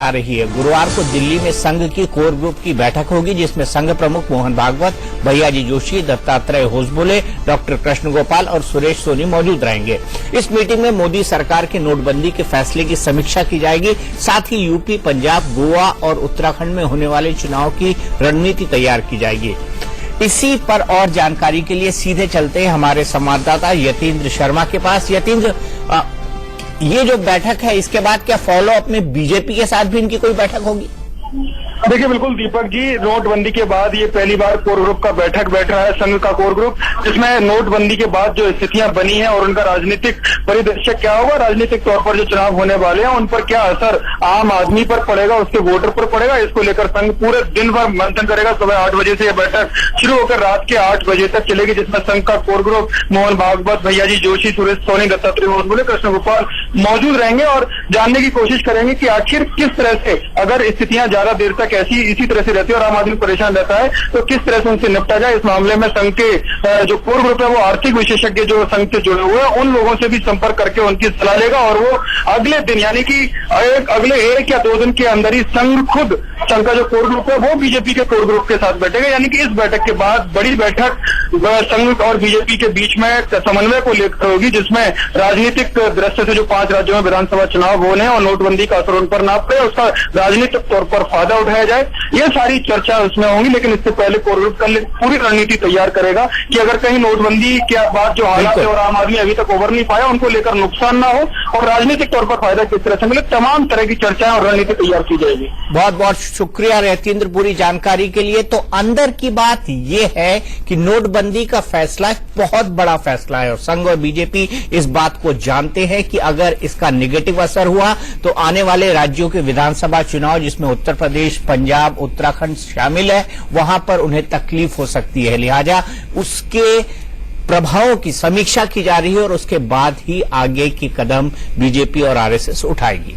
आ रही है। गुरुवार को दिल्ली में संघ की कोर ग्रुप की बैठक होगी, जिसमें संघ प्रमुख मोहन भागवत, भैयाजी जोशी, दत्तात्रेय होसबोले, डॉक्टर कृष्ण गोपाल और सुरेश सोनी मौजूद रहेंगे। इस मीटिंग में मोदी सरकार के नोटबंदी के फैसले की समीक्षा की जाएगी। साथ ही यूपी, पंजाब, गोवा और उत्तराखंड में होने वाले चुनाव की रणनीति तैयार की जाएगी। इसी पर और जानकारी के लिए सीधे चलते हैं हमारे संवाददाता यतीन्द्र शर्मा के पास। यतीन्द्र, ये जो बैठक है, इसके बाद क्या फॉलो अप में बीजेपी के साथ भी इनकी कोई बैठक होगी? देखिए, बिल्कुल दीपक जी, नोटबंदी के बाद ये पहली बार कोर ग्रुप का बैठक बैठ रहा है, संघ का कोर ग्रुप, जिसमें नोटबंदी के बाद जो स्थितियां बनी हैं और उनका राजनीतिक परिदृश्य क्या होगा, राजनीतिक तौर पर जो चुनाव होने वाले हैं उन पर क्या असर आम आदमी पर पड़ेगा, उसके वोटर पर पड़ेगा, इसको लेकर संघ पूरे दिन भर मंथन करेगा। सुबह 8 बजे से यह बैठक शुरू होकर रात के 8 बजे तक चलेगी, जिसमें संघ का कोर ग्रुप मोहन भागवत, भैयाजी जोशी, सुरेश सोनी, दत्तात्रेय होसबोले, कृष्ण गोपाल मौजूद रहेंगे और जानने की कोशिश करेंगे कि आखिर किस तरह से, अगर स्थितियां ज्यादा देर तक ऐसी इसी तरह से रहती है और आम आदमी परेशान रहता है, तो किस तरह से उनसे निपटा जाए। इस मामले में संघ के जो कोर ग्रुप है वो आर्थिक विशेषज्ञ जो संघ से जुड़े हुए हैं उन लोगों से भी संपर्क करके उनकी सलाह लेगा और वो अगले दिन, यानी कि अगले 1 या 2 दिन के अंदर ही संघ का जो कोर ग्रुप है वो बीजेपी के कोर ग्रुप के साथ बैठेगा। यानी कि इस बैठक के बाद बड़ी बैठक संघ और बीजेपी के बीच में समन्वय को लेकर होगी, जिसमें राजनीतिक दृष्टि से जो 5 राज्यों में विधानसभा चुनाव होने और नोटबंदी का असर उन पर ना पड़े, उसका राजनीतिक तौर पर फायदा उठाया जाए, ये सारी चर्चा उसमें होंगी। लेकिन इससे पहले कोर ग्रुप पूरी रणनीति तैयार करेगा कि अगर कहीं नोटबंदी के बाद जो हालात है और आम आदमी अभी तक उभर नहीं पाया, उनको लेकर नुकसान ना हो और राजनीतिक तौर पर फायदा किस तरह से मिले, तमाम तरह की चर्चाएं और रणनीति तैयार की जाएगी। बहुत बहुत शुक्रिया यतीन्द्र पूरी जानकारी के लिए। तो अंदर की बात यह है कि नोटबंदी का फैसला बहुत बड़ा फैसला है और संघ और बीजेपी इस बात को जानते हैं कि अगर इसका नेगेटिव असर हुआ तो आने वाले राज्यों के विधानसभा चुनाव, जिसमें उत्तर प्रदेश, पंजाब, उत्तराखंड शामिल है, वहां पर उन्हें तकलीफ हो सकती है। लिहाजा उसके प्रभावों की समीक्षा की जा रही है और उसके बाद ही आगे की कदम बीजेपी और आरएसएस उठाएगी।